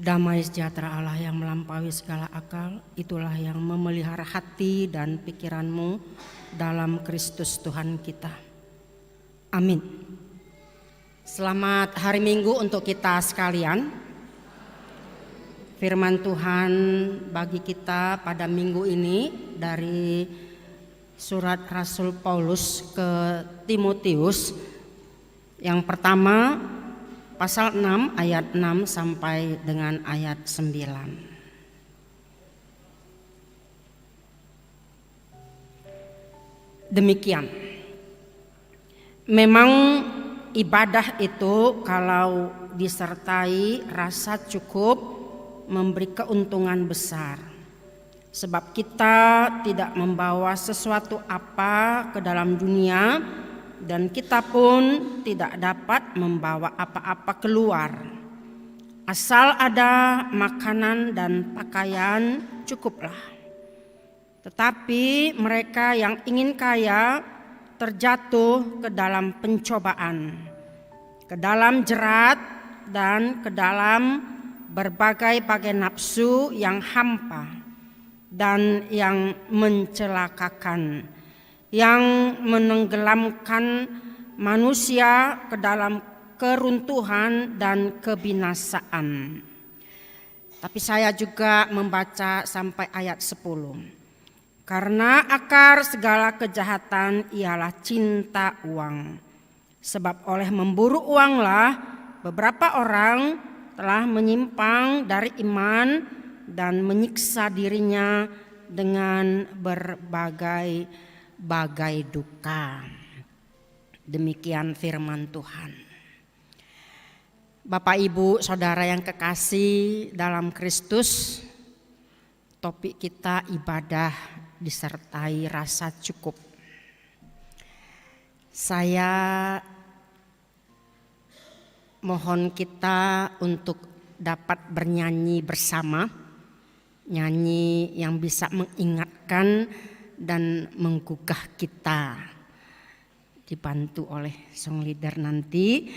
Damai sejahtera Allah yang melampaui segala akal, itulah yang memelihara hati dan pikiranmu dalam Kristus Tuhan kita. Amin. Selamat hari Minggu untuk kita sekalian. Firman Tuhan bagi kita pada minggu ini dari surat Rasul Paulus ke Timotius. Yang pertama, pasal 6 ayat 6 sampai dengan ayat 9. Demikian. Memang ibadah itu kalau disertai rasa cukup memberi keuntungan besar. Sebab kita tidak membawa sesuatu apa ke dalam dunia, dan kita pun tidak dapat membawa apa-apa keluar. Asal ada makanan dan pakaian cukuplah. Tetapi mereka yang ingin kaya terjatuh ke dalam pencobaan, ke dalam jerat, dan ke dalam berbagai-bagai nafsu yang hampa dan yang mencelakakan, yang menenggelamkan manusia ke dalam keruntuhan dan kebinasaan. Tapi saya juga membaca sampai ayat 10. Karena akar segala kejahatan ialah cinta uang. Sebab oleh memburu uanglah beberapa orang telah menyimpang dari iman dan menyiksa dirinya dengan berbagai duka. Demikian firman Tuhan. Bapak, Ibu, Saudara yang kekasih dalam Kristus, topik kita ibadah disertai rasa cukup. Saya mohon kita untuk dapat bernyanyi bersama, nyanyi yang bisa mengingatkan dan menggugah kita. Dibantu oleh song leader nanti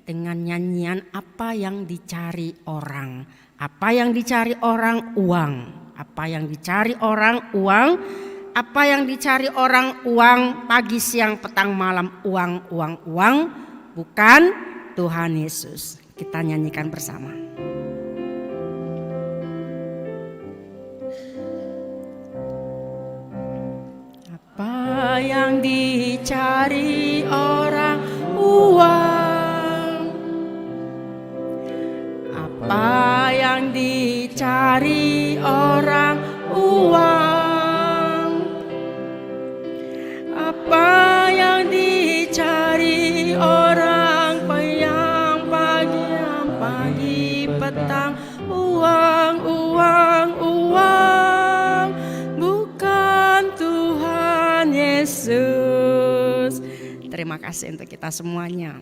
dengan nyanyian apa yang dicari orang. Apa yang dicari orang? Uang. Apa yang dicari orang? Uang. Apa yang dicari orang? Uang. Pagi, siang, petang, malam, uang, uang, uang. Bukan Tuhan Yesus. Kita nyanyikan bersama. Apa yang dicari orang? Uang. Apa yang dicari orang? Uang. Apa yang dicari orang? Pagi, petang, uang, uang, uang, bukan Tuhan Yesus. Terima kasih untuk kita semuanya.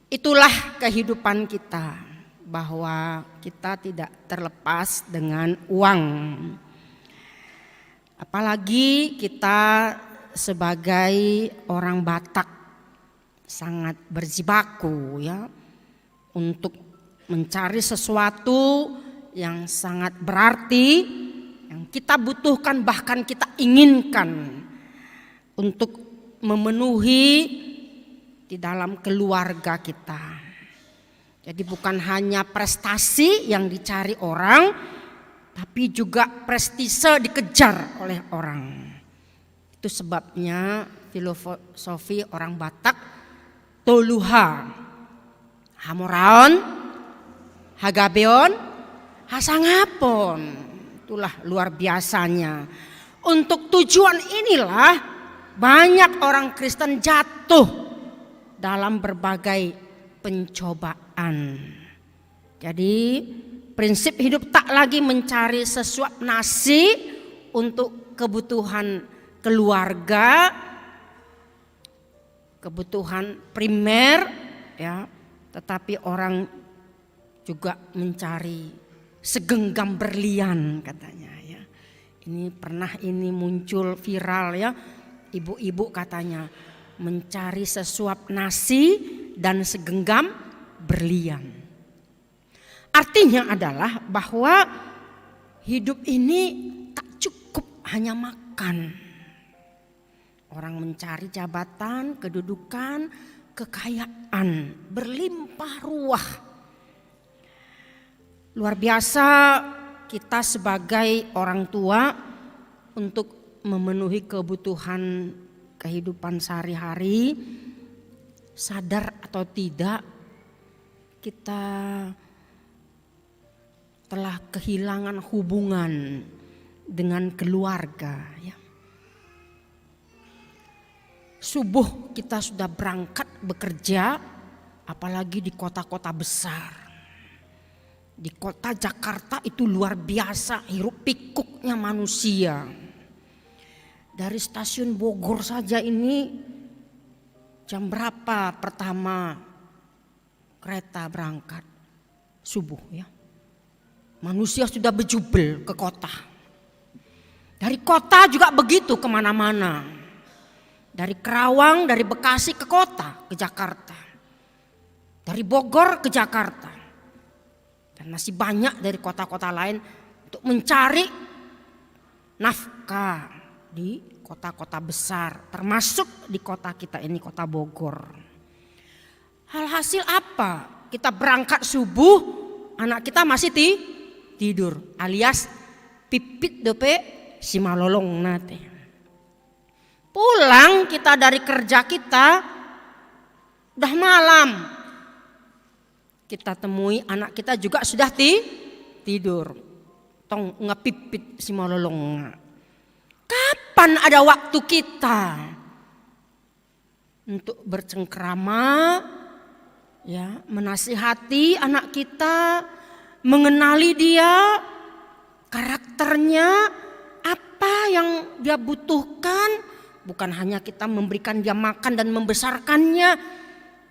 Itulah kehidupan kita, bahwa kita tidak terlepas dengan uang. Apalagi kita sebagai orang Batak sangat berjibaku ya, untuk mencari sesuatu yang sangat berarti, yang kita butuhkan bahkan kita inginkan untuk memenuhi di dalam keluarga kita. Jadi bukan hanya prestasi yang dicari orang, tapi juga prestise dikejar oleh orang. Itu sebabnya filosofi orang Batak toluha, hamoraon, hagabeon, hasangapon. Itulah luar biasanya. Untuk tujuan inilah banyak orang Kristen jatuh dalam berbagai pencobaan. Jadi prinsip hidup tak lagi mencari sesuap nasi untuk kebutuhan keluarga, kebutuhan primer ya, tetapi orang juga mencari segenggam berlian katanya ya. Ini pernah muncul viral ya, ibu-ibu katanya mencari sesuap nasi dan segenggam berlian. Artinya adalah bahwa hidup ini tak cukup hanya makan. Orang mencari jabatan, kedudukan, kekayaan, berlimpah ruah. Luar biasa kita sebagai orang tua untuk memenuhi kebutuhan kehidupan sehari-hari, sadar atau tidak kita telah kehilangan hubungan dengan keluarga, ya. Subuh kita sudah berangkat bekerja, apalagi di kota-kota besar. Di kota Jakarta itu luar biasa hiruk pikuknya manusia. Dari stasiun Bogor saja ini jam berapa pertama kereta berangkat? Subuh, ya. Manusia sudah berjubel ke kota. Dari kota juga begitu kemana-mana. Dari Kerawang, dari Bekasi ke kota, ke Jakarta. Dari Bogor ke Jakarta. Dan masih banyak dari kota-kota lain untuk mencari nafkah di kota-kota besar. Termasuk di kota kita ini, kota Bogor. Hasil apa? Kita berangkat subuh, anak kita masih tidur. Alias pipit dope si malolong nate. Pulang kita dari kerja kita udah malam. Kita temui anak kita juga sudah tidur. Tong ngepipit si malolong. Kapan ada waktu kita untuk bercengkrama, ya, menasihati anak kita, mengenali dia, karakternya, apa yang dia butuhkan. Bukan hanya kita memberikan dia makan dan membesarkannya,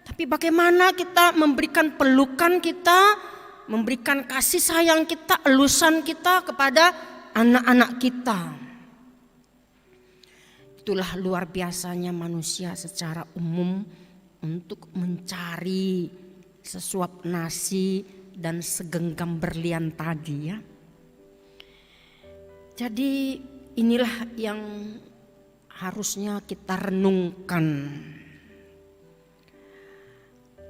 tapi bagaimana kita memberikan pelukan kita, memberikan kasih sayang kita, elusan kita kepada anak-anak kita. Itulah luar biasanya manusia secara umum untuk mencari sesuap nasi dan segenggam berlian tadi, ya. Jadi inilah yang harusnya kita renungkan.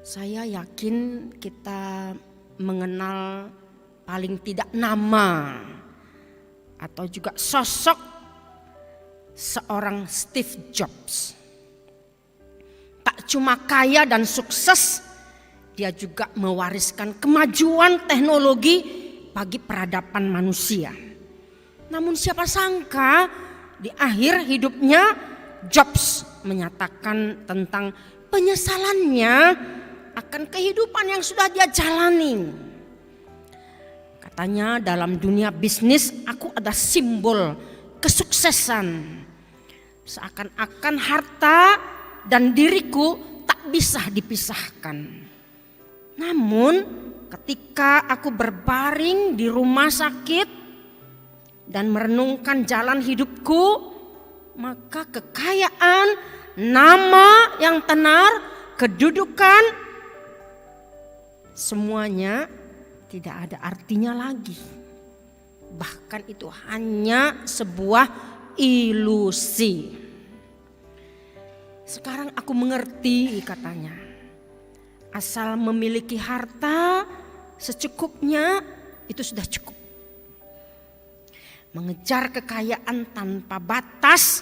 Saya yakin kita mengenal paling tidak nama atau juga sosok seorang Steve Jobs. Tak cuma kaya dan sukses, dia juga mewariskan kemajuan teknologi bagi peradaban manusia. Namun siapa sangka di akhir hidupnya Jobs menyatakan tentang penyesalannya akan kehidupan yang sudah dia jalani. Katanya, dalam dunia bisnis aku ada simbol kesuksesan. Seakan-akan harta dan diriku tak bisa dipisahkan. Namun ketika aku berbaring di rumah sakit dan merenungkan jalan hidupku, maka kekayaan, nama yang tenar, kedudukan, semuanya tidak ada artinya lagi. Bahkan itu hanya sebuah ilusi. Sekarang aku mengerti, katanya. Asal memiliki harta secukupnya, itu sudah cukup. Mengejar kekayaan tanpa batas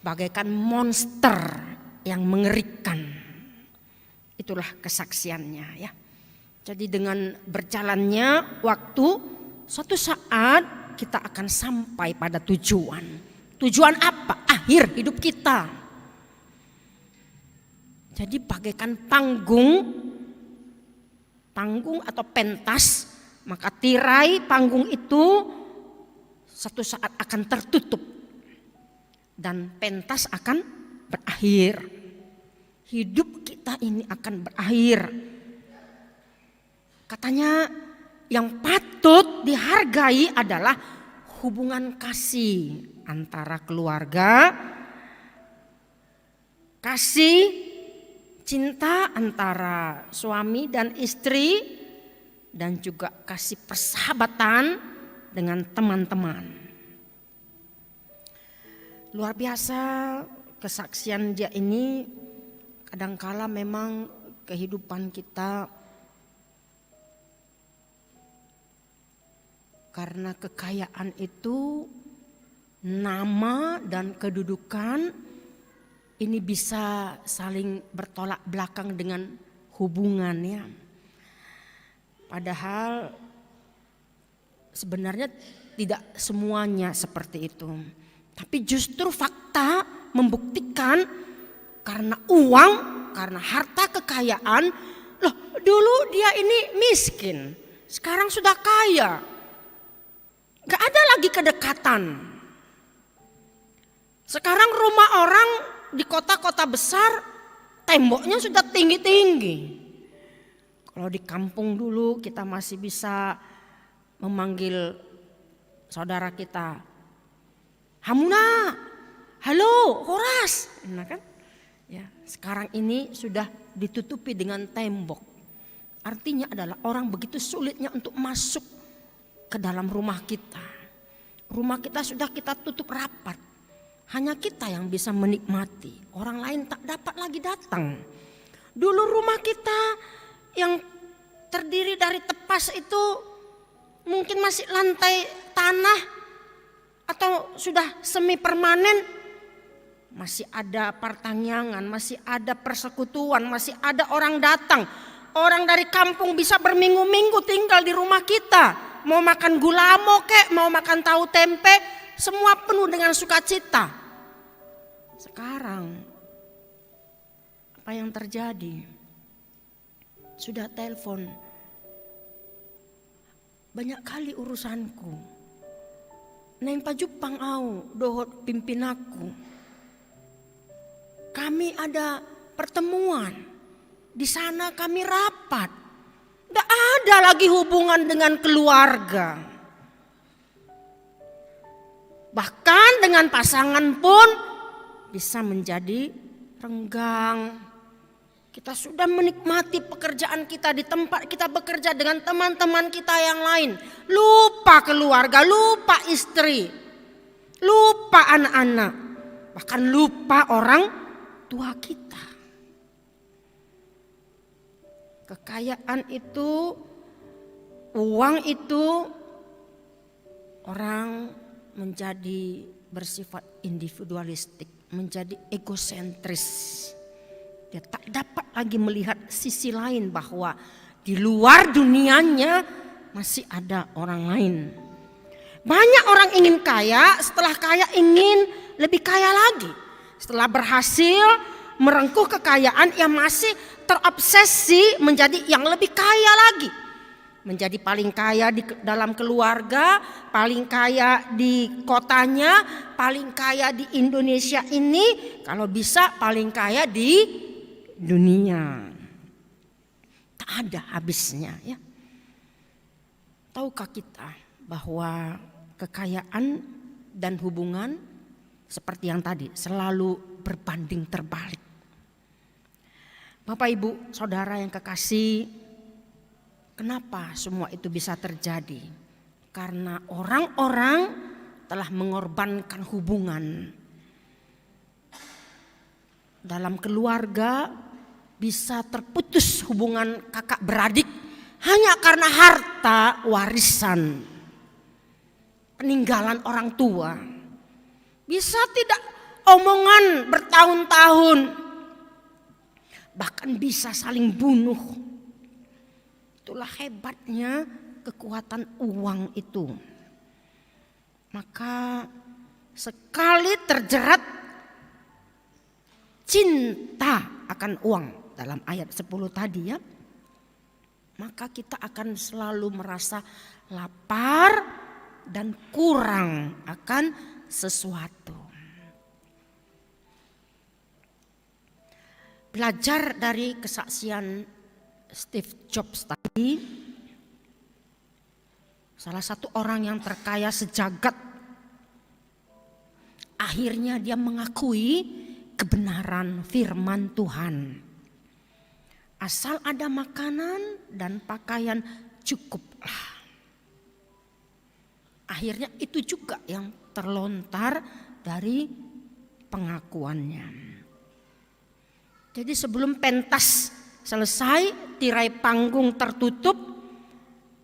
bagaikan monster yang mengerikan. Itulah kesaksiannya, ya. Jadi dengan berjalannya waktu, suatu saat kita akan sampai pada tujuan. Tujuan apa? Akhir hidup kita. Jadi bagaikan panggung atau pentas, maka tirai panggung itu satu saat akan tertutup dan pentas akan berakhir. Hidup kita ini akan berakhir. Katanya yang patut dihargai adalah hubungan kasih antara keluarga, kasih cinta antara suami dan istri, dan juga kasih persahabatan dengan teman-teman. Luar biasa kesaksian dia ini. Kadangkala memang kehidupan kita karena kekayaan itu, nama dan kedudukan ini bisa saling bertolak belakang dengan hubungannya. Padahal sebenarnya tidak semuanya seperti itu. Tapi justru fakta membuktikan karena uang, karena harta kekayaan, loh dulu dia ini miskin, sekarang sudah kaya. Gak ada lagi kedekatan. Sekarang rumah orang di kota-kota besar temboknya sudah tinggi-tinggi. Kalau di kampung dulu kita masih bisa memanggil saudara kita, Hamuna, halo Horas, nah kan? Ya, sekarang ini sudah ditutupi dengan tembok. Artinya adalah orang begitu sulitnya untuk masuk ke dalam rumah kita. Rumah kita sudah kita tutup rapat. Hanya kita yang bisa menikmati. Orang lain tak dapat lagi datang. Dulu rumah kita yang terdiri dari tepas itu mungkin masih lantai tanah atau sudah semi permanen. Masih ada pertanyaan, masih ada persekutuan, masih ada orang datang. Orang dari kampung bisa berminggu-minggu tinggal di rumah kita. Mau makan gulamo kek, mau makan tahu tempe, semua penuh dengan sukacita. Sekarang apa yang terjadi? Sudah telepon. Banyak kali urusanku. Neng pajupang au, dohot pimpin aku. Kami ada pertemuan, di sana kami rapat. Tidak ada lagi hubungan dengan keluarga. Bahkan dengan pasangan pun bisa menjadi renggang. Kita sudah menikmati pekerjaan kita di tempat kita bekerja dengan teman-teman kita yang lain. Lupa keluarga, lupa istri, lupa anak-anak. Bahkan lupa orang tua kita. Kekayaan itu, uang itu, orang menjadi bersifat individualistik, menjadi egosentris. Dia tak dapat lagi melihat sisi lain bahwa di luar dunianya masih ada orang lain. Banyak orang ingin kaya, setelah kaya ingin lebih kaya lagi. Setelah berhasil merengkuh kekayaan, yang masih terobsesi menjadi yang lebih kaya lagi. Menjadi paling kaya di dalam keluarga, paling kaya di kotanya, paling kaya di Indonesia ini, kalau bisa paling kaya di dunia. Tak ada habisnya ya. Tahukah kita bahwa kekayaan dan hubungan seperti yang tadi selalu berbanding terbalik. Bapak Ibu Saudara yang kekasih, kenapa semua itu bisa terjadi? Karena orang-orang telah mengorbankan hubungan. Dalam keluarga bisa terputus hubungan kakak beradik hanya karena harta warisan, peninggalan orang tua. Bisa tidak omongan bertahun-tahun, bahkan bisa saling bunuh. Itulah hebatnya kekuatan uang itu. Maka sekali terjerat cinta akan uang dalam ayat 10 tadi ya, maka kita akan selalu merasa lapar dan kurang akan sesuatu. Belajar dari kesaksian Steve Jobs tadi, salah satu orang yang terkaya sejagat, akhirnya dia mengakui kebenaran firman Tuhan. Asal ada makanan dan pakaian cukuplah. Akhirnya itu juga yang terlontar dari pengakuannya. Jadi sebelum pentas selesai, tirai panggung tertutup,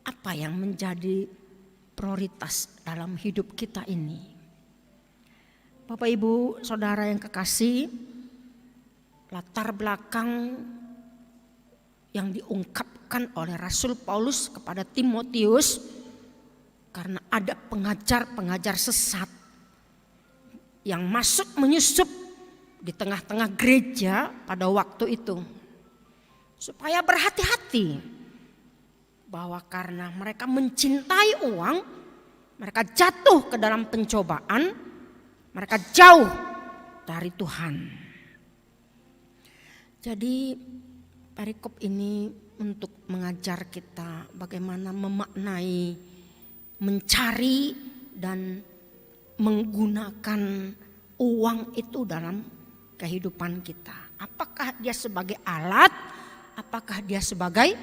apa yang menjadi prioritas dalam hidup kita ini? Bapak Ibu Saudara yang kekasih, latar belakang yang diungkapkan oleh Rasul Paulus kepada Timotius, karena ada pengajar-pengajar sesat yang masuk menyusup di tengah-tengah gereja pada waktu itu. Supaya berhati-hati bahwa karena mereka mencintai uang, mereka jatuh ke dalam pencobaan, mereka jauh dari Tuhan. Jadi perikop ini untuk mengajar kita bagaimana memaknai, mencari dan menggunakan uang itu dalam kehidupan kita. Apakah dia sebagai alat, apakah dia sebagai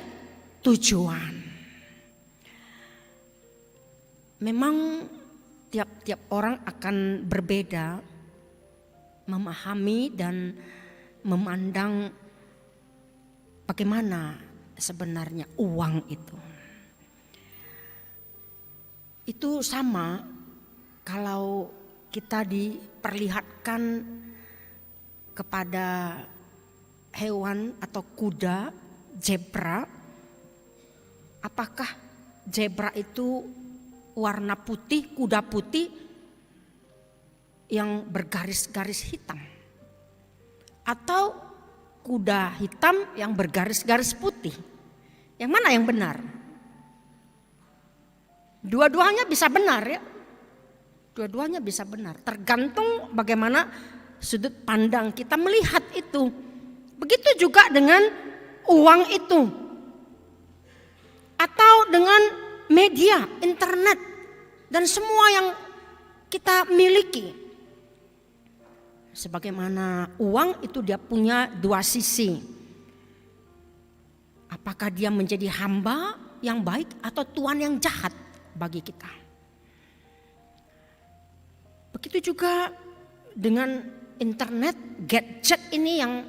tujuan. Memang tiap-tiap orang akan berbeda memahami dan memandang bagaimana sebenarnya uang itu. Itu sama kalau kita diperlihatkan kepada hewan atau kuda, zebra. Apakah zebra itu warna putih, kuda putih yang bergaris-garis hitam? Atau kuda hitam yang bergaris-garis putih? Yang mana yang benar? Dua-duanya bisa benar ya. Dua-duanya bisa benar. Tergantung bagaimana sudut pandang kita melihat itu. Begitu juga dengan uang itu. Atau dengan media, internet. Dan semua yang kita miliki. Sebagaimana uang itu dia punya dua sisi. Apakah dia menjadi hamba yang baik atau tuan yang jahat bagi kita. Begitu juga dengan internet, gadget ini yang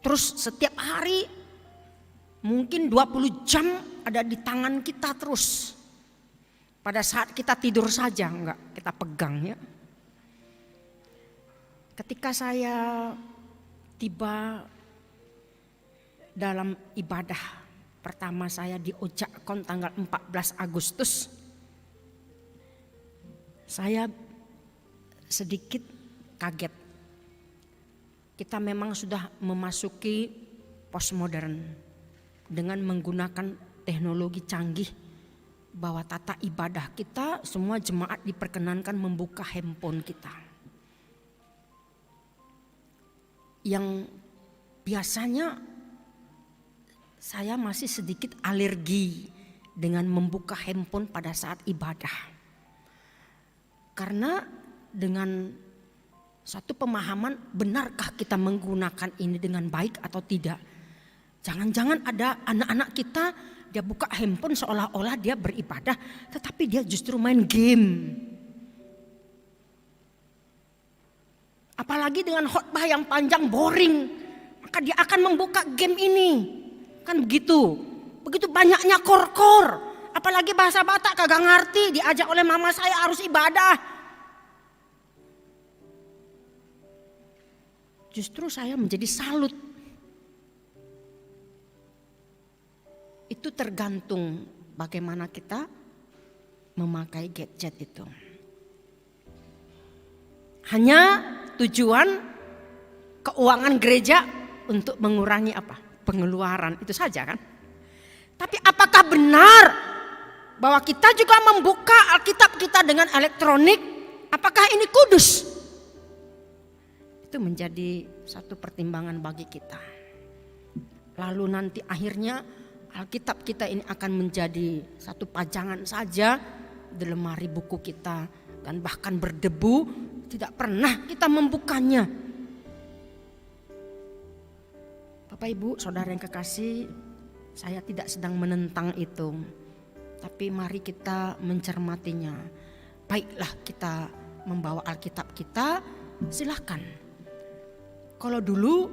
terus setiap hari mungkin 20 jam ada di tangan kita terus. Pada saat kita tidur saja enggak kita pegang ya. Ketika saya tiba dalam ibadah pertama saya di Ojakon tanggal 14 Agustus. Saya sedikit kaget. Kita memang sudah memasuki postmodern dengan menggunakan teknologi canggih, bahwa tata ibadah kita semua jemaat diperkenankan membuka handphone kita. Yang biasanya saya masih sedikit alergi dengan membuka handphone pada saat ibadah. Karena dengan satu pemahaman, benarkah kita menggunakan ini dengan baik atau tidak? Jangan-jangan ada anak-anak kita, dia buka handphone seolah-olah dia beribadah, tetapi dia justru main game. Apalagi dengan khotbah yang panjang, boring, maka dia akan membuka game ini. Kan begitu. Begitu banyaknya kor-kor. Apalagi bahasa Batak kagak ngerti. Diajak oleh mama saya harus ibadah. Justru saya menjadi salut. Itu tergantung bagaimana kita memakai gadget itu. Hanya tujuan keuangan gereja untuk mengurangi apa? Pengeluaran, itu saja kan. Tapi apakah benar bahwa kita juga membuka Alkitab kita dengan elektronik? Apakah ini kudus? Itu menjadi satu pertimbangan bagi kita. Lalu nanti akhirnya Alkitab kita ini akan menjadi satu pajangan saja di lemari buku kita, dan bahkan berdebu, tidak pernah kita membukanya. Bapak Ibu Saudara yang kekasih, Saya tidak sedang menentang itu, tapi mari kita mencermatinya. Baiklah kita membawa Alkitab kita, silahkan. Kalau dulu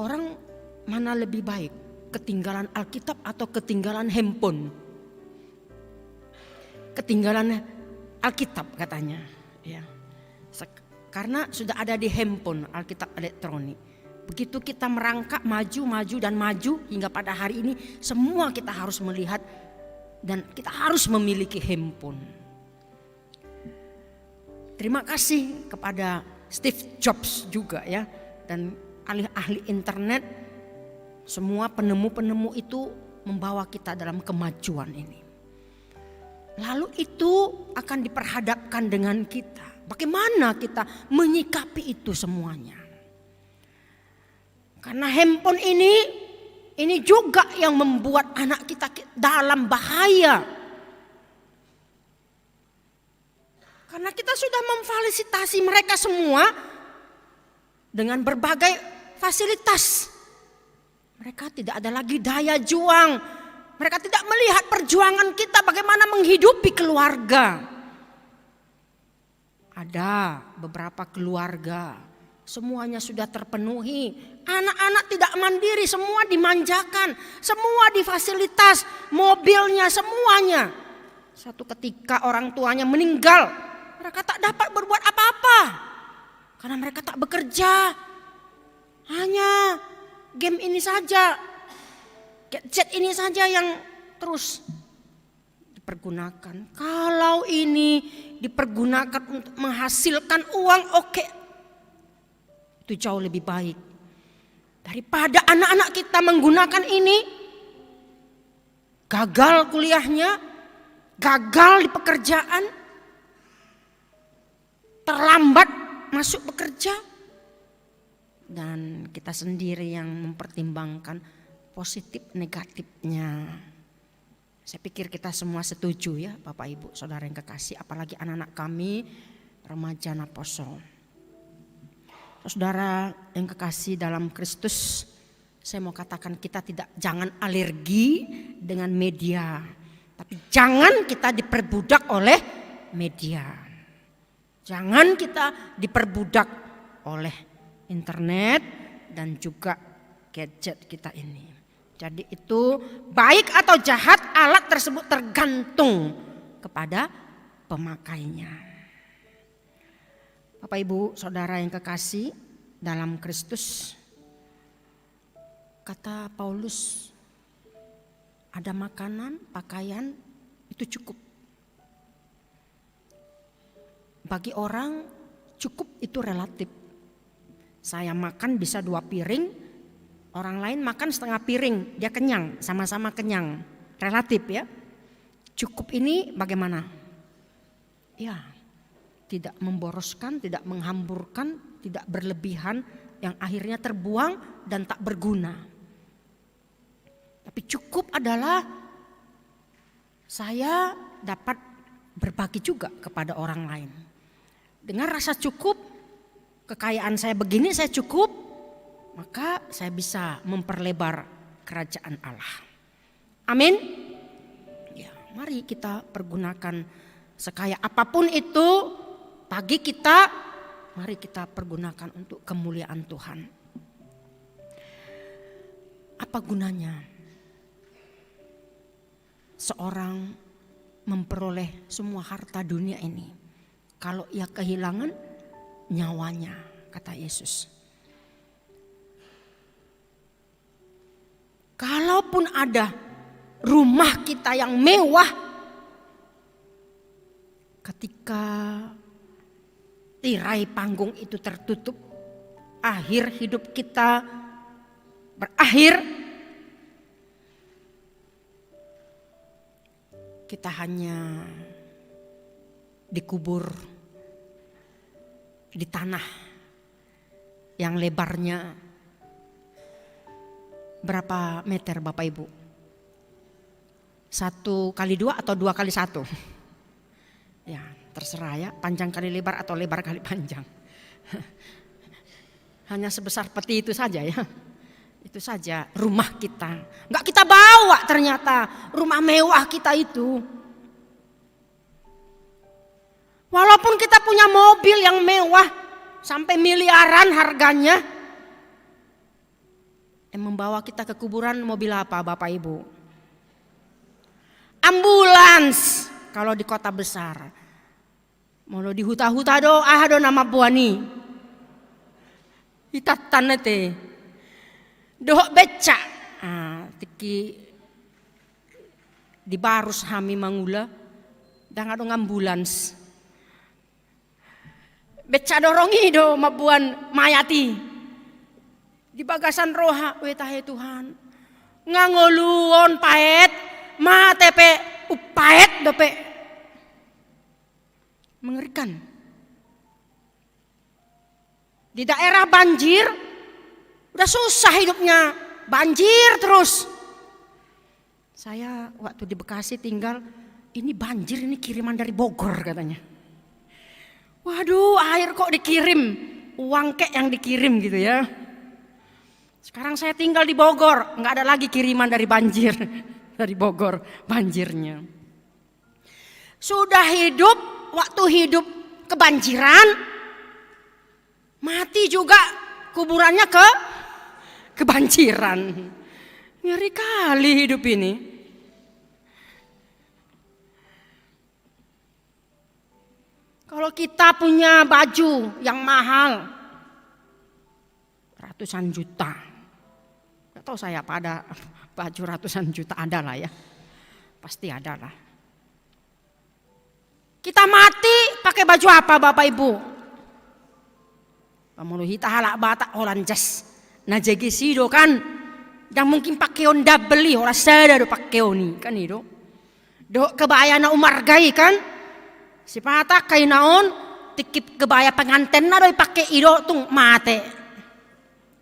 orang mana lebih baik, ketinggalan Alkitab atau ketinggalan handphone? Ketinggalan Alkitab katanya, ya. Karena sudah ada di handphone Alkitab elektronik. Begitu kita merangkak maju dan maju hingga pada hari ini semua kita harus melihat dan kita harus memiliki handphone. Terima kasih kepada Steve Jobs juga ya, dan ahli-ahli internet, semua penemu-penemu itu membawa kita dalam kemajuan ini. Lalu itu akan diperhadapkan dengan kita. Bagaimana kita menyikapi itu semuanya? Karena handphone ini juga yang membuat anak kita dalam bahaya. Karena kita sudah memfasilitasi mereka semua dengan berbagai fasilitas. Mereka tidak ada lagi daya juang. Mereka tidak melihat perjuangan kita bagaimana menghidupi keluarga. Ada beberapa keluarga, semuanya sudah terpenuhi. Anak-anak tidak mandiri, semua dimanjakan, semua difasilitas, mobilnya semuanya. Satu ketika orang tuanya meninggal, mereka tak dapat berbuat apa-apa. Karena mereka tak bekerja. Hanya game ini saja, gadget ini saja yang terus dipergunakan. Kalau ini dipergunakan untuk menghasilkan uang, oke. Itu jauh lebih baik. Daripada anak-anak kita menggunakan ini, gagal kuliahnya, gagal di pekerjaan, terlambat masuk bekerja, dan kita sendiri yang mempertimbangkan positif negatifnya. Saya pikir kita semua setuju ya Bapak Ibu Saudara yang kekasih, apalagi anak-anak kami remaja Naposo. Saudara yang kekasih dalam Kristus, saya mau katakan kita jangan alergi dengan media, tapi jangan kita diperbudak oleh media. Jangan kita diperbudak oleh internet dan juga gadget kita ini. Jadi itu baik atau jahat, alat tersebut tergantung kepada pemakainya. Bapak Ibu Saudara yang kekasih dalam Kristus, kata Paulus, ada makanan, pakaian itu cukup. Bagi orang cukup itu relatif. Saya makan bisa 2 piring, orang lain makan setengah piring, dia kenyang, sama-sama kenyang. Relatif ya. Cukup ini bagaimana? Ya, tidak memboroskan, tidak menghamburkan, tidak berlebihan yang akhirnya terbuang dan tak berguna. Tapi cukup adalah saya dapat berbagi juga kepada orang lain. Dengan rasa cukup, kekayaan saya begini, saya cukup, maka saya bisa memperlebar kerajaan Allah. Amin. Ya, mari kita pergunakan sekaya apapun itu bagi kita, mari kita pergunakan untuk kemuliaan Tuhan. Apa gunanya seorang memperoleh semua harta dunia ini kalau ia kehilangan nyawanya, kata Yesus. Kalaupun ada rumah kita yang mewah, ketika tirai panggung itu tertutup, akhir hidup kita berakhir, kita hanya dikubur di tanah yang lebarnya berapa meter Bapak Ibu? 1 kali 2 atau 2 kali 1? Ya terserah ya, panjang kali lebar atau lebar kali panjang. Hanya sebesar peti itu saja ya. Itu saja rumah kita. Enggak kita bawa ternyata rumah mewah kita itu. Walaupun kita punya mobil yang mewah sampai miliaran harganya, yang membawa kita ke kuburan mobil apa Bapak Ibu? Ambulans kalau di kota besar. Mau di huta-huta do nama buani. Itatan teh. Dohok beca, tiki di barus hami mangula, dan ada ambulans. Beca dorongi do mabuan mayati. Di bagasan roha, wetahe Tuhan. Ngangoluon paet, ma tepe upaet dope. Mengerikan. Di daerah banjir, udah susah hidupnya, banjir terus. Saya waktu di Bekasi tinggal, ini banjir, ini kiriman dari Bogor katanya. Waduh, air kok dikirim, uang kek yang dikirim gitu ya. Sekarang saya tinggal di Bogor, nggak ada lagi kiriman dari banjir, dari Bogor banjirnya. Sudah hidup, waktu hidup kebanjiran, mati juga kuburannya kebanjiran. Ngeri kali hidup ini. Kalau kita punya baju yang mahal, ratusan juta. Gak tahu saya apa ada baju ratusan juta, ada lah ya. Pasti ada lah. Kita mati pakai baju apa Bapak Ibu? Pamulu hita halak batak holan jas. Najegi sido kan, dan mungkin pakeon beli orang sada do pakeoni kan itu. Do kebaya na umargai kan, si pata kay naon tikip kebaya pengantin na do pakai ido tung mate.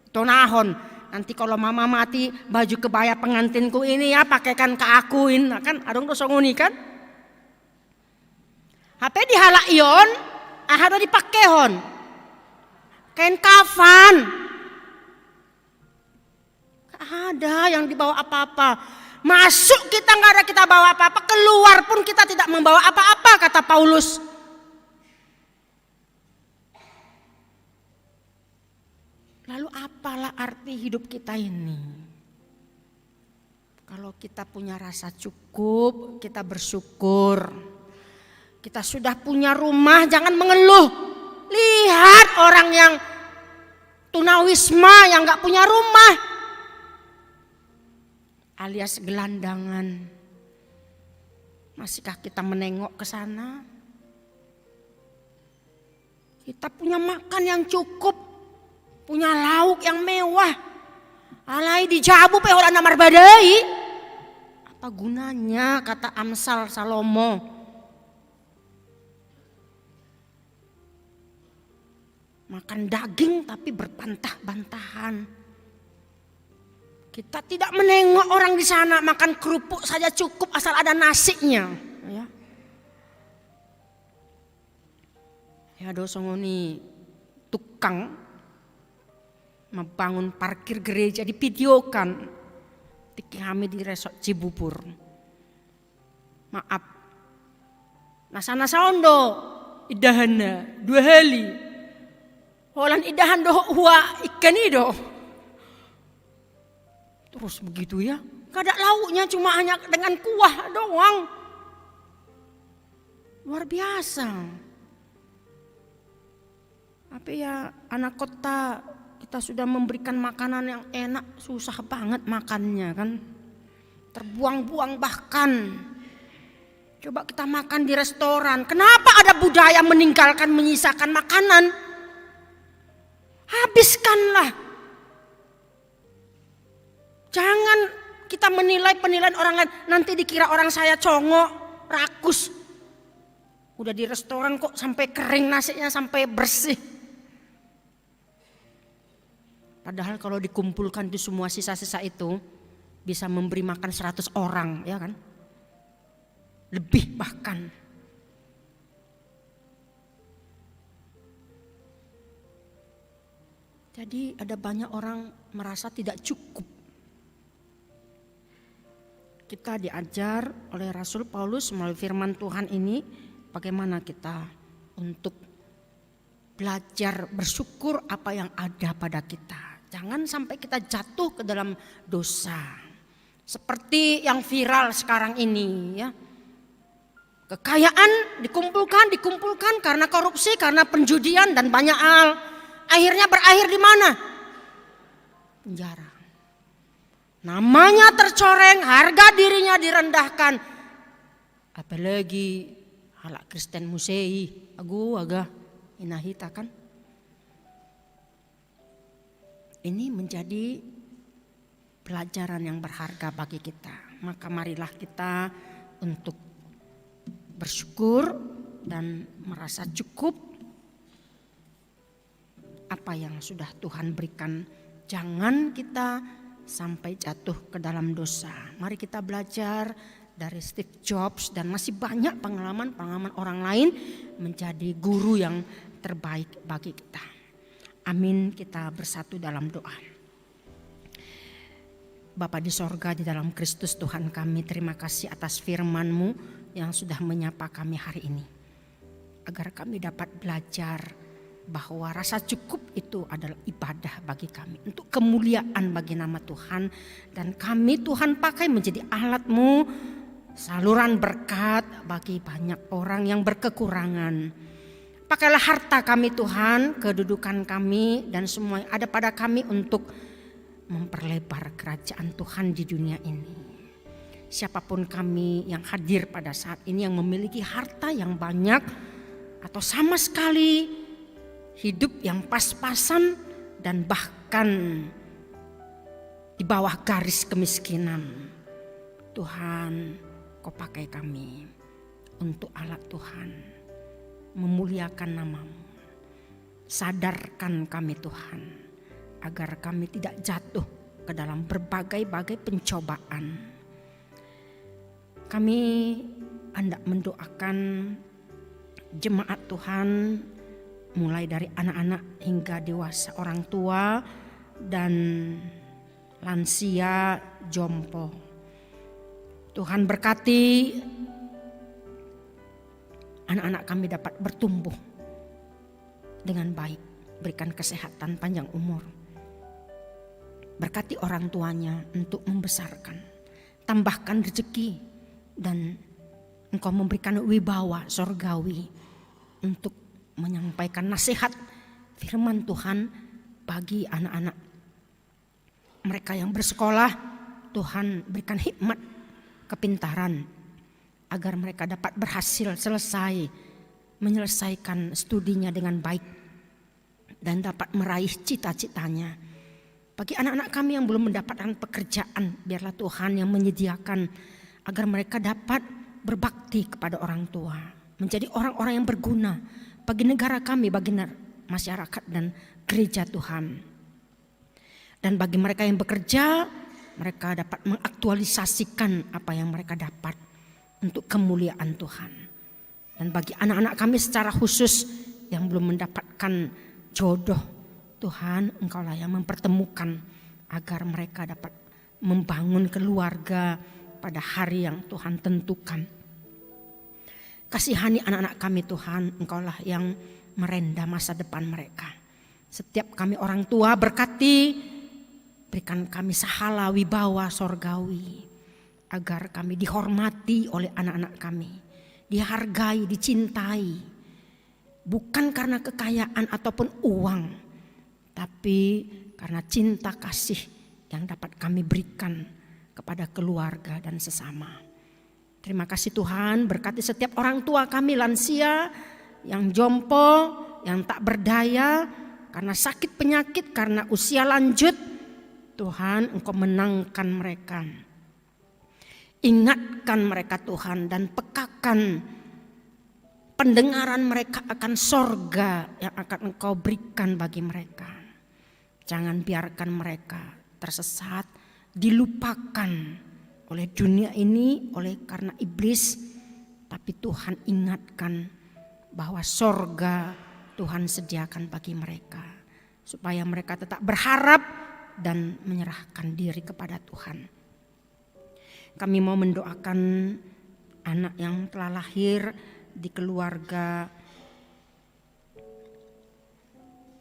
Tonahon nanti kalau mama mati baju kebaya pengantinku ini ya pakaikan ke akuin, nah, kan adong do songoni kan. HP dihalak ion, ahado dipakehon. Kain kafan. Ada yang dibawa apa-apa. Masuk kita nggak ada kita bawa apa-apa, keluar pun kita tidak membawa apa-apa kata Paulus. Lalu apalah arti hidup kita ini? Kalau kita punya rasa cukup, kita bersyukur. Kita sudah punya rumah, jangan mengeluh. Lihat orang yang tunawisma yang nggak punya rumah. Alias gelandangan. Masihkah kita menengok ke sana? Kita punya makan yang cukup, punya lauk yang mewah. Alai dijabu pe orang namar badai. Apa gunanya kata Amsal Salomo? Makan daging tapi berbantah-bantahan. Kita tidak menengok orang di sana makan kerupuk saja cukup asal ada nasinya. Ya dosongoni tukang membangun parkir gereja divideokan. Tiki kami di resort Cibubur. Maaf. Nasa ondo idahana 2 hali. Holan idahan doh huwa ikan itu. Terus begitu ya, gak ada lauknya cuma hanya dengan kuah doang. Luar biasa. Apa ya anak kota kita sudah memberikan makanan yang enak, susah banget makannya kan. Terbuang-buang bahkan. Coba kita makan di restoran, kenapa ada budaya meninggalkan menyisakan makanan? Habiskanlah. Jangan kita menilai penilaian orang lain, nanti dikira orang saya congok, rakus. Udah di restoran kok sampai kering nasinya, sampai bersih. Padahal kalau dikumpulkan di semua sisa-sisa itu bisa memberi makan 100 orang, ya kan? Lebih bahkan. Jadi ada banyak orang merasa tidak cukup. Kita diajar oleh Rasul Paulus melalui firman Tuhan ini bagaimana kita untuk belajar bersyukur apa yang ada pada kita. Jangan sampai kita jatuh ke dalam dosa. Seperti yang viral sekarang ini ya. Kekayaan dikumpulkan karena korupsi, karena penjudian dan banyak hal. Akhirnya berakhir di mana? Penjara. Namanya tercoreng, harga dirinya direndahkan. Apalagi halak Kristen musei, agak inahita kan. Ini menjadi pelajaran yang berharga bagi kita. Maka marilah kita untuk bersyukur dan merasa cukup apa yang sudah Tuhan berikan. Jangan kita sampai jatuh ke dalam dosa. Mari kita belajar dari Steve Jobs dan masih banyak pengalaman-pengalaman orang lain menjadi guru yang terbaik bagi kita. Amin, kita bersatu dalam doa. Bapa di sorga, di dalam Kristus Tuhan kami, terima kasih atas firman-Mu yang sudah menyapa kami hari ini. Agar kami dapat belajar bahwa rasa cukup itu adalah ibadah bagi kami. Untuk kemuliaan bagi nama Tuhan. Dan kami Tuhan pakai menjadi alat-Mu, saluran berkat bagi banyak orang yang berkekurangan. Pakailah harta kami Tuhan, kedudukan kami dan semua yang ada pada kami untuk memperlebar kerajaan Tuhan di dunia ini. Siapapun kami yang hadir pada saat ini yang memiliki harta yang banyak atau sama sekali hidup yang pas-pasan dan bahkan di bawah garis kemiskinan. Tuhan, Kau pakai kami untuk alat Tuhan, memuliakan nama-Mu. Sadarkan kami Tuhan, agar kami tidak jatuh ke dalam berbagai-bagai pencobaan. Kami hendak mendoakan jemaat Tuhan mulai dari anak-anak hingga dewasa, orang tua dan lansia, jompo. Tuhan berkati anak-anak kami dapat bertumbuh dengan baik, berikan kesehatan, panjang umur. Berkati orang tuanya untuk membesarkan, tambahkan rezeki dan Engkau memberikan wibawa sorgawi untuk menyampaikan nasihat firman Tuhan bagi anak-anak mereka yang bersekolah. Tuhan berikan hikmat, kepintaran agar mereka dapat berhasil menyelesaikan studinya dengan baik dan dapat meraih cita-citanya. Bagi anak-anak kami yang belum mendapatkan pekerjaan, biarlah Tuhan yang menyediakan agar mereka dapat berbakti kepada orang tua, menjadi orang-orang yang berguna bagi negara kami, bagi masyarakat dan gereja Tuhan. Dan bagi mereka yang bekerja, mereka dapat mengaktualisasikan apa yang mereka dapat untuk kemuliaan Tuhan. Dan bagi anak-anak kami secara khusus yang belum mendapatkan jodoh, Tuhan, Engkaulah yang mempertemukan agar mereka dapat membangun keluarga pada hari yang Tuhan tentukan. Kasihani anak-anak kami Tuhan, Engkaulah yang merenda masa depan mereka. Setiap kami orang tua berkati, berikan kami sahala wibawa sorgawi, agar kami dihormati oleh anak-anak kami, dihargai, dicintai, bukan karena kekayaan ataupun uang, tapi karena cinta kasih yang dapat kami berikan kepada keluarga dan sesama. Terima kasih Tuhan, berkati setiap orang tua kami lansia, yang jompo, yang tak berdaya karena sakit penyakit, karena usia lanjut. Tuhan, Engkau menangkan mereka. Ingatkan mereka Tuhan dan pekakan pendengaran mereka akan sorga yang akan Engkau berikan bagi mereka. Jangan biarkan mereka tersesat, dilupakan oleh dunia ini, oleh karena iblis. Tapi Tuhan ingatkan bahwa sorga Tuhan sediakan bagi mereka. supaya mereka tetap berharap dan menyerahkan diri kepada Tuhan. Kami mau mendoakan anak yang telah lahir di keluarga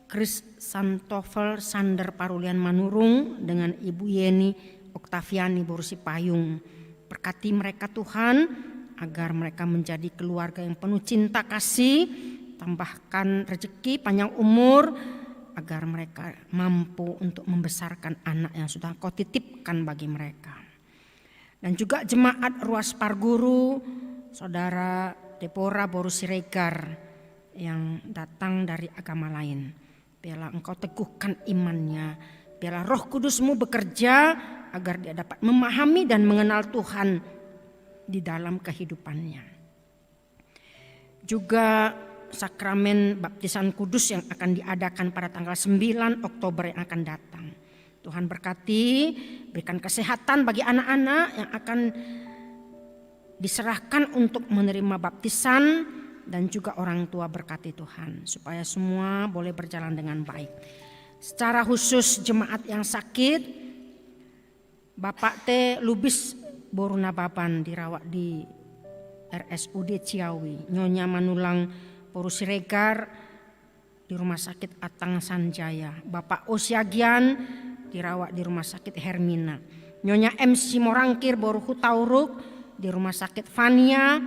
Chris Santofel Sander Parulian Manurung dengan Ibu Yeni Oktaviani Borusi Payung. Berkati mereka Tuhan agar mereka menjadi keluarga yang penuh cinta kasih, tambahkan rezeki panjang umur agar mereka mampu untuk membesarkan anak yang sudah Kau titipkan bagi mereka. Dan juga jemaat Ruas Parguru, Saudara Deborah Boru Siregar yang datang dari agama lain. Biarlah Engkau teguhkan imannya, biarlah Roh Kudus-Mu bekerja agar dia dapat memahami dan mengenal Tuhan di dalam kehidupannya. Juga sakramen baptisan kudus yang akan diadakan pada tanggal 9 Oktober yang akan datang. Tuhan berkati, berikan kesehatan bagi anak-anak yang akan diserahkan untuk menerima baptisan, dan juga orang tua berkati Tuhan supaya semua boleh berjalan dengan baik. Secara khusus jemaat yang sakit, Bapak T. Lubis Boruna Baban dirawat di RSUD Ciawi, Nyonya Manulang Boru Siregar di Rumah Sakit Atang Sanjaya, Bapak Osiagian dirawat di Rumah Sakit Hermina, Nyonya MC Morangkir Boru Hutauruk di Rumah Sakit Fania,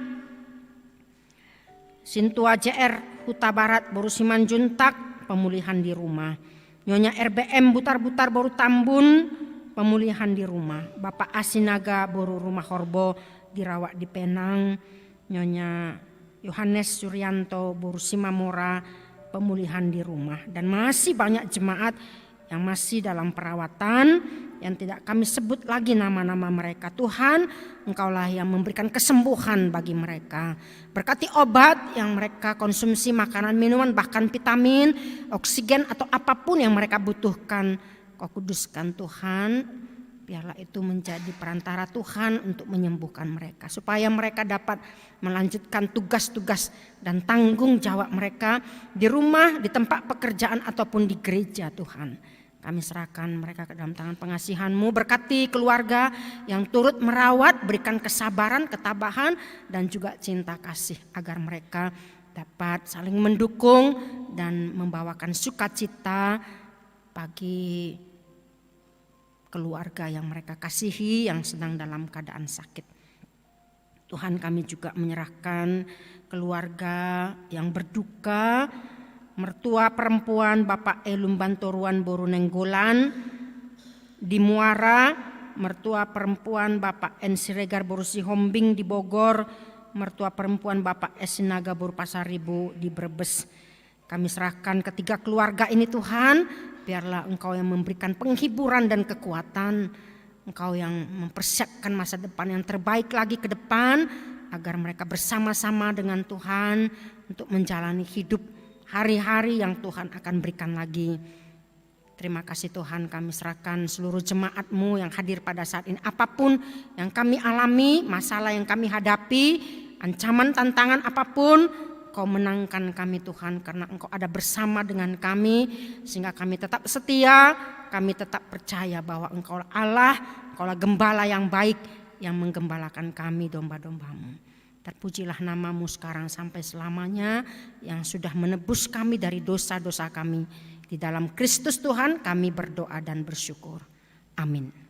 Sintua JR Huta Barat Boru Simanjuntak pemulihan di rumah, Nyonya RBM Butar-Butar Boru Tambun pemulihan di rumah, Bapak Asinaga Boru Rumah Horbo dirawat di Penang, Nyonya Yohanes Suryanto Boru Simamora pemulihan di rumah, dan masih banyak jemaat yang masih dalam perawatan yang tidak kami sebut lagi nama-nama mereka. Tuhan, Engkaulah yang memberikan kesembuhan bagi mereka. Berkati obat yang mereka konsumsi, makanan, minuman, bahkan vitamin, oksigen atau apapun yang mereka butuhkan. Kau kuduskan Tuhan, biarlah itu menjadi perantara Tuhan untuk menyembuhkan mereka, supaya mereka dapat melanjutkan tugas-tugas dan tanggung jawab mereka di rumah, di tempat pekerjaan ataupun di gereja. Tuhan, kami serahkan mereka ke dalam tangan pengasihan-Mu. Berkati keluarga yang turut merawat, berikan kesabaran, ketabahan dan juga cinta kasih agar mereka dapat saling mendukung dan membawakan sukacita bagi keluarga yang mereka kasihi yang sedang dalam keadaan sakit. Tuhan, kami juga menyerahkan keluarga yang berduka, mertua perempuan Bapak Elum Bantoruan Boru Nenggolan di Muara, mertua perempuan Bapak N. Siregar Boru Sihombing di Bogor, mertua perempuan Bapak S. Sinaga Boru Pasaribu di Brebes. Kami serahkan ketiga keluarga ini Tuhan, biarlah Engkau yang memberikan penghiburan dan kekuatan, Engkau yang mempersiapkan masa depan yang terbaik lagi ke depan, agar mereka bersama-sama dengan Tuhan untuk menjalani hidup hari-hari yang Tuhan akan berikan lagi. Terima kasih Tuhan, kami serahkan seluruh jemaat-Mu yang hadir pada saat ini. Apapun yang kami alami, masalah yang kami hadapi, ancaman, tantangan apapun, Kau menangkan kami Tuhan, karena Engkau ada bersama dengan kami, sehingga kami tetap setia, kami tetap percaya bahwa Engkau Allah, Engkaulah gembala yang baik yang menggembalakan kami domba-domba-Mu. Terpujilah nama-Mu sekarang sampai selamanya yang sudah menebus kami dari dosa-dosa kami. Di dalam Kristus Tuhan kami berdoa dan bersyukur. Amin.